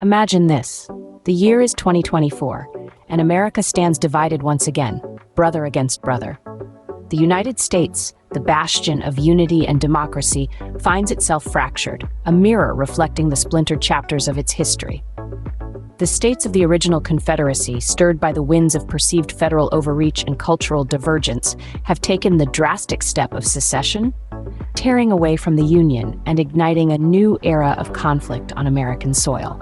Imagine this. The year is 2024, and America stands divided once again, brother against brother. The United States, the bastion of unity and democracy, finds itself fractured, a mirror reflecting the splintered chapters of its history. The states of the original Confederacy, stirred by the winds of perceived federal overreach and cultural divergence, have taken the drastic step of secession, tearing away from the Union and igniting a new era of conflict on American soil.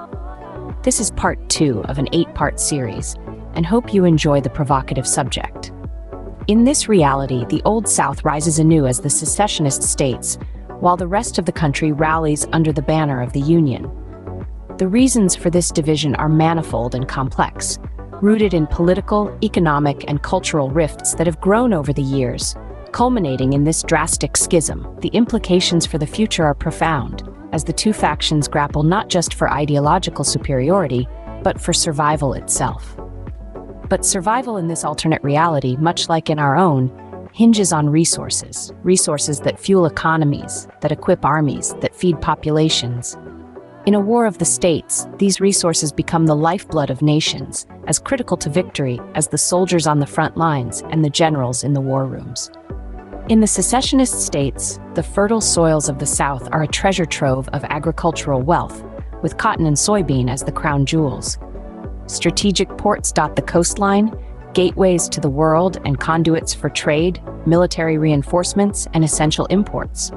This is part 2 of an 8-part series, and hope you enjoy the provocative subject. In this reality, the Old South rises anew as the secessionist states, while the rest of the country rallies under the banner of the Union. The reasons for this division are manifold and complex, rooted in political, economic, and cultural rifts that have grown over the years, culminating in this drastic schism. The implications for the future are profound, as the two factions grapple not just for ideological superiority, but for survival itself. But survival in this alternate reality, much like in our own, hinges on resources that fuel economies, that equip armies, that feed populations. In a war of the states, these resources become the lifeblood of nations, as critical to victory as the soldiers on the front lines and the generals in the war rooms. In the secessionist states, the fertile soils of the South are a treasure trove of agricultural wealth, with cotton and soybean as the crown jewels. Strategic ports dot the coastline, gateways to the world and conduits for trade, military reinforcements, and essential imports.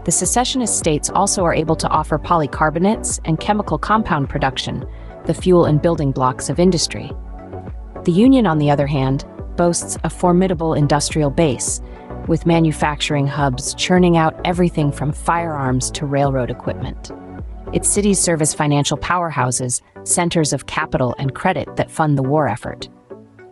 The secessionist states also are able to offer polycarbonates and chemical compound production, the fuel and building blocks of industry. The Union, on the other hand, boasts a formidable industrial base, with manufacturing hubs churning out everything from firearms to railroad equipment. Its cities serve as financial powerhouses, centers of capital and credit that fund the war effort.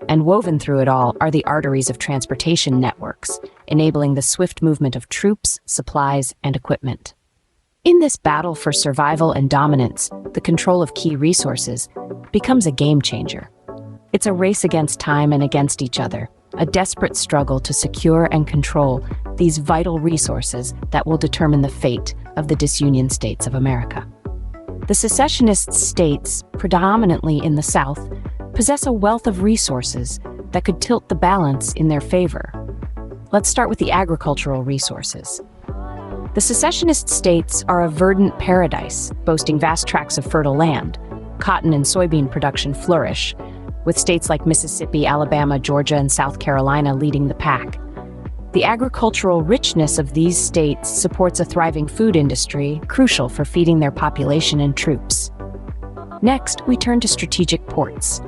And woven through it all are the arteries of transportation networks, enabling the swift movement of troops, supplies, and equipment. In this battle for survival and dominance, the control of key resources becomes a game changer. It's a race against time and against each other, a desperate struggle to secure and control these vital resources that will determine the fate of the disunion states of America. The secessionist states, predominantly in the South, possess a wealth of resources that could tilt the balance in their favor. Let's start with the agricultural resources. The secessionist states are a verdant paradise, boasting vast tracts of fertile land. Cotton and soybean production flourish, with states like Mississippi, Alabama, Georgia, and South Carolina leading the pack. The agricultural richness of these states supports a thriving food industry, crucial for feeding their population and troops. Next, we turn to strategic ports.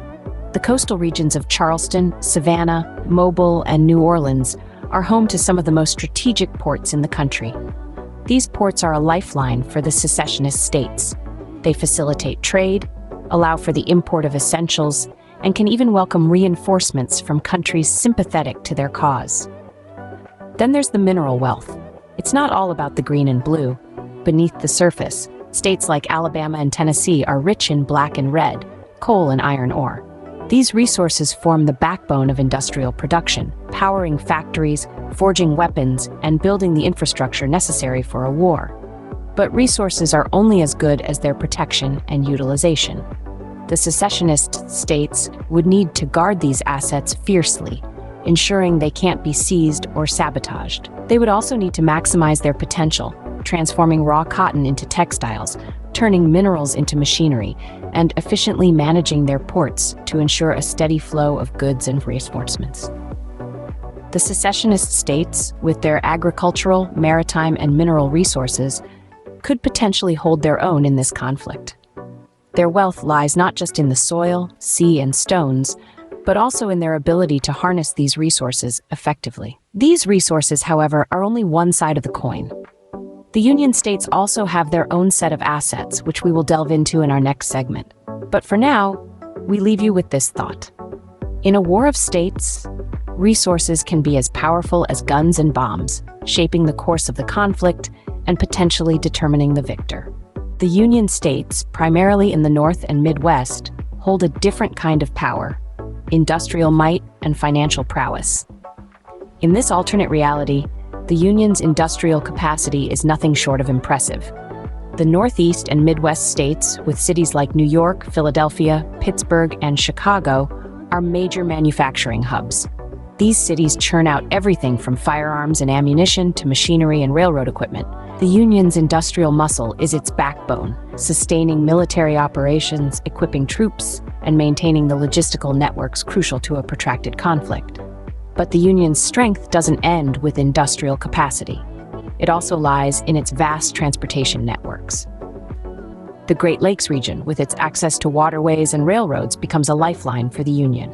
The coastal regions of Charleston, Savannah, Mobile, and New Orleans are home to some of the most strategic ports in the country. These ports are a lifeline for the secessionist states. They facilitate trade, allow for the import of essentials, and can even welcome reinforcements from countries sympathetic to their cause. Then there's the mineral wealth. It's not all about the green and blue. Beneath the surface, states like Alabama and Tennessee are rich in black and red, coal and iron ore. These resources form the backbone of industrial production, powering factories, forging weapons, and building the infrastructure necessary for a war. But resources are only as good as their protection and utilization. The secessionist states would need to guard these assets fiercely, ensuring they can't be seized or sabotaged. They would also need to maximize their potential, transforming raw cotton into textiles, turning minerals into machinery, and efficiently managing their ports to ensure a steady flow of goods and reinforcements. The secessionist states, with their agricultural, maritime, and mineral resources, could potentially hold their own in this conflict. Their wealth lies not just in the soil, sea, and stones, but also in their ability to harness these resources effectively. These resources, however, are only one side of the coin. The Union states also have their own set of assets, which we will delve into in our next segment. But for now, we leave you with this thought. In a war of states, resources can be as powerful as guns and bombs, shaping the course of the conflict and potentially determining the victor. The Union states, primarily in the North and Midwest, hold a different kind of power: industrial might and financial prowess. In this alternate reality, the Union's industrial capacity is nothing short of impressive. The Northeast and Midwest states, with cities like New York, Philadelphia, Pittsburgh, and Chicago, are major manufacturing hubs. These cities churn out everything from firearms and ammunition to machinery and railroad equipment. The Union's industrial muscle is its backbone, sustaining military operations, equipping troops, and maintaining the logistical networks crucial to a protracted conflict. But the Union's strength doesn't end with industrial capacity. It also lies in its vast transportation networks. The Great Lakes region, with its access to waterways and railroads, becomes a lifeline for the Union.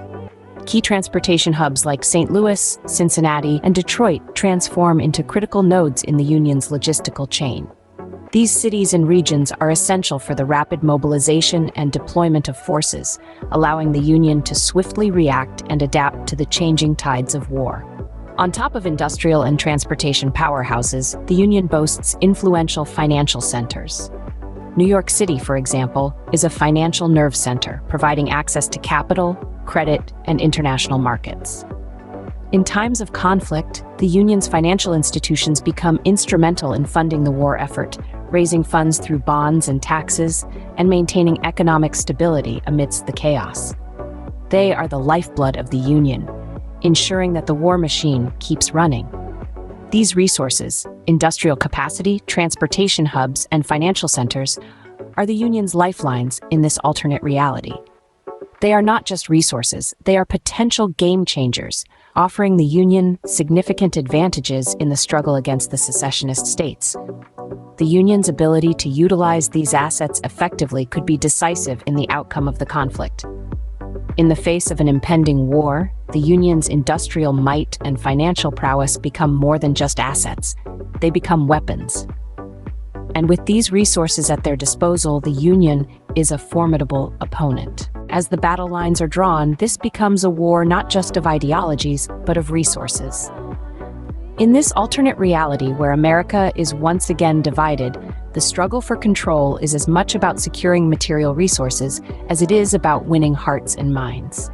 Key transportation hubs like St. Louis, Cincinnati, and Detroit transform into critical nodes in the Union's logistical chain. These cities and regions are essential for the rapid mobilization and deployment of forces, allowing the Union to swiftly react and adapt to the changing tides of war. On top of industrial and transportation powerhouses, the Union boasts influential financial centers. New York City, for example, is a financial nerve center, providing access to capital, credit, and international markets. In times of conflict, the Union's financial institutions become instrumental in funding the war effort, raising funds through bonds and taxes, and maintaining economic stability amidst the chaos. They are the lifeblood of the Union, ensuring that the war machine keeps running. These resources, industrial capacity, transportation hubs, and financial centers, are the Union's lifelines in this alternate reality. They are not just resources, they are potential game changers, offering the Union significant advantages in the struggle against the secessionist states. The Union's ability to utilize these assets effectively could be decisive in the outcome of the conflict. In the face of an impending war, the Union's industrial might and financial prowess become more than just assets. They become weapons. And with these resources at their disposal, the Union is a formidable opponent. As the battle lines are drawn, this becomes a war not just of ideologies, but of resources. In this alternate reality where America is once again divided, the struggle for control is as much about securing material resources as it is about winning hearts and minds.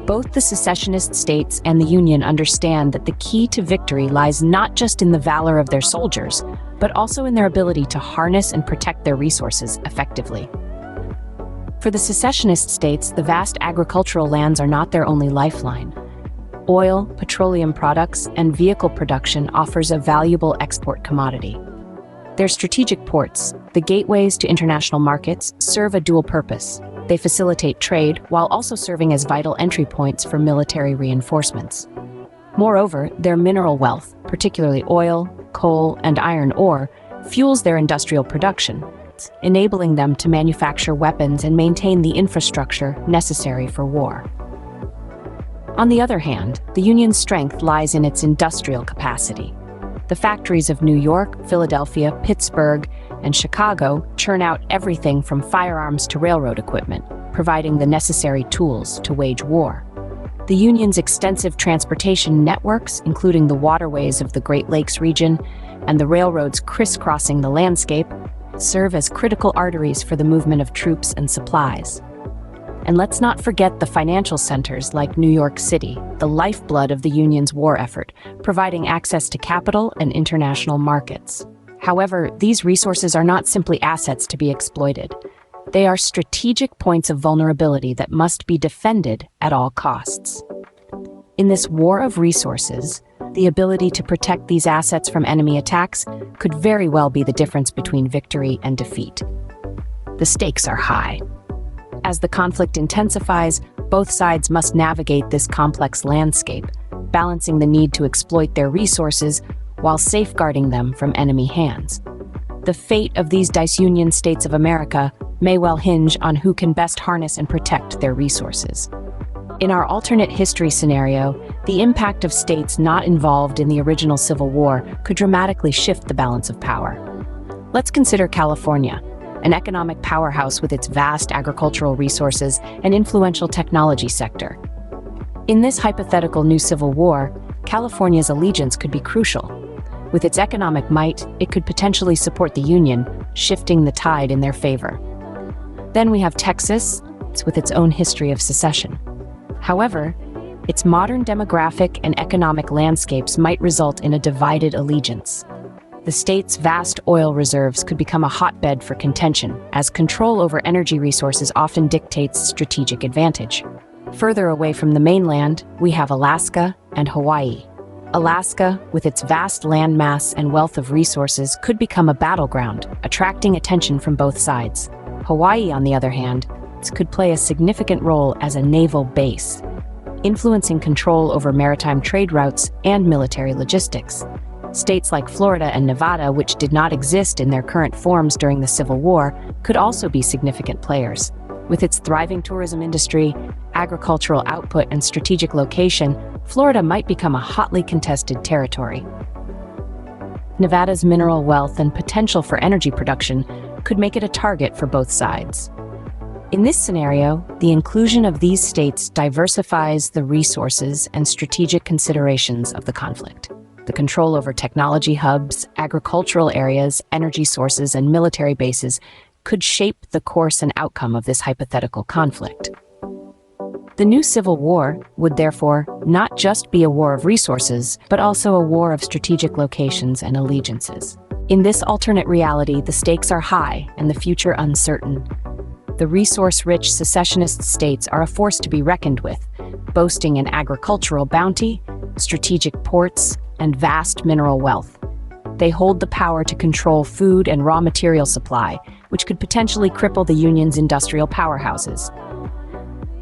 Both the secessionist states and the Union understand that the key to victory lies not just in the valor of their soldiers, but also in their ability to harness and protect their resources effectively. For the secessionist states, the vast agricultural lands are not their only lifeline. Oil, petroleum products, and vehicle production offers a valuable export commodity. Their strategic ports, the gateways to international markets, serve a dual purpose. They facilitate trade while also serving as vital entry points for military reinforcements. Moreover, their mineral wealth, particularly oil, coal, and iron ore, fuels their industrial production, enabling them to manufacture weapons and maintain the infrastructure necessary for war. On the other hand, the Union's strength lies in its industrial capacity. The factories of New York, Philadelphia, Pittsburgh, and Chicago churn out everything from firearms to railroad equipment, providing the necessary tools to wage war. The Union's extensive transportation networks, including the waterways of the Great Lakes region and the railroads crisscrossing the landscape, serve as critical arteries for the movement of troops and supplies. And let's not forget the financial centers like New York City, the lifeblood of the Union's war effort, providing access to capital and international markets. However, these resources are not simply assets to be exploited. They are strategic points of vulnerability that must be defended at all costs. In this war of resources, the ability to protect these assets from enemy attacks could very well be the difference between victory and defeat. The stakes are high. As the conflict intensifies, both sides must navigate this complex landscape, balancing the need to exploit their resources while safeguarding them from enemy hands. The fate of these disunion states of America may well hinge on who can best harness and protect their resources. In our alternate history scenario, the impact of states not involved in the original Civil War could dramatically shift the balance of power. Let's consider California, an economic powerhouse with its vast agricultural resources and influential technology sector. In this hypothetical new civil war, California's allegiance could be crucial. With its economic might, it could potentially support the Union, shifting the tide in their favor. Then we have Texas, with its own history of secession. However, its modern demographic and economic landscapes might result in a divided allegiance. the state's vast oil reserves could become a hotbed for contention, as control over energy resources often dictates strategic advantage. Further away from the mainland, we have Alaska and Hawaii. Alaska, with its vast landmass and wealth of resources, could become a battleground, attracting attention from both sides. Hawaii, on the other hand, could play a significant role as a naval base, influencing control over maritime trade routes and military logistics. States like Florida and Nevada, which did not exist in their current forms during the Civil War, could also be significant players. With its thriving tourism industry, agricultural output, and strategic location, Florida might become a hotly contested territory. Nevada's mineral wealth and potential for energy production could make it a target for both sides. In this scenario, the inclusion of these states diversifies the resources and strategic considerations of the conflict. The control over technology hubs, agricultural areas, energy sources, and military bases could shape the course and outcome of this hypothetical conflict. The new Civil War would therefore not just be a war of resources, but also a war of strategic locations and allegiances. In this alternate reality, the stakes are high and the future uncertain. The resource-rich secessionist states are a force to be reckoned with, boasting an agricultural bounty, strategic ports, and vast mineral wealth. They hold the power to control food and raw material supply, which could potentially cripple the Union's industrial powerhouses.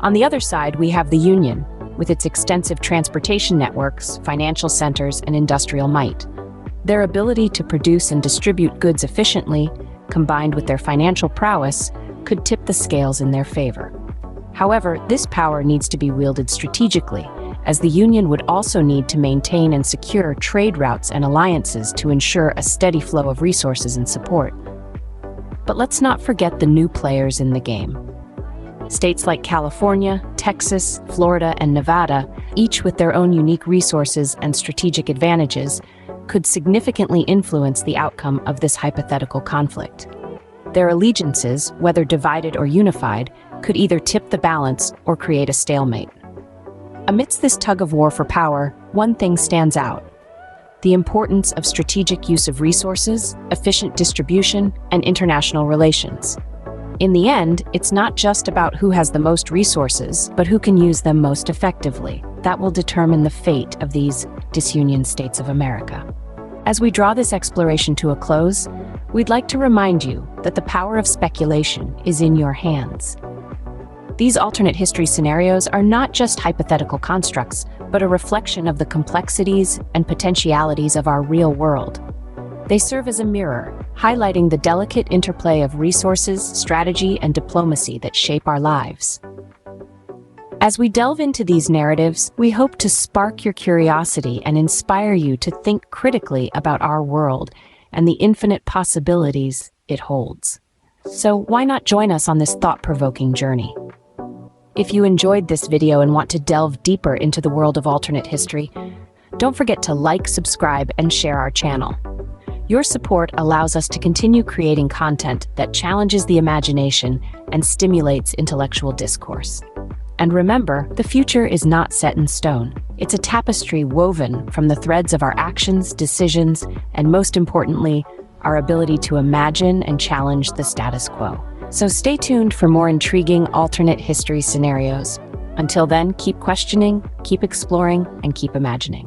On the other side, we have the Union, with its extensive transportation networks, financial centers, and industrial might. Their ability to produce and distribute goods efficiently, combined with their financial prowess, could tip the scales in their favor. However, this power needs to be wielded strategically, as the Union would also need to maintain and secure trade routes and alliances to ensure a steady flow of resources and support. But let's not forget the new players in the game. States like California, Texas, Florida, and Nevada, each with their own unique resources and strategic advantages, could significantly influence the outcome of this hypothetical conflict. Their allegiances, whether divided or unified, could either tip the balance or create a stalemate. Amidst this tug-of-war for power, one thing stands out: the importance of strategic use of resources, efficient distribution, and international relations. In the end, it's not just about who has the most resources, but who can use them most effectively. That will determine the fate of these disunion states of America. As we draw this exploration to a close, we'd like to remind you that the power of speculation is in your hands. These alternate history scenarios are not just hypothetical constructs, but a reflection of the complexities and potentialities of our real world. They serve as a mirror, highlighting the delicate interplay of resources, strategy, and diplomacy that shape our lives. As we delve into these narratives, we hope to spark your curiosity and inspire you to think critically about our world and the infinite possibilities it holds. So why not join us on this thought-provoking journey? If you enjoyed this video and want to delve deeper into the world of alternate history, don't forget to like, subscribe, and share our channel. Your support allows us to continue creating content that challenges the imagination and stimulates intellectual discourse. And remember, the future is not set in stone. It's a tapestry woven from the threads of our actions, decisions, and most importantly, our ability to imagine and challenge the status quo. So stay tuned for more intriguing alternate history scenarios. Until then, keep questioning, keep exploring, and keep imagining.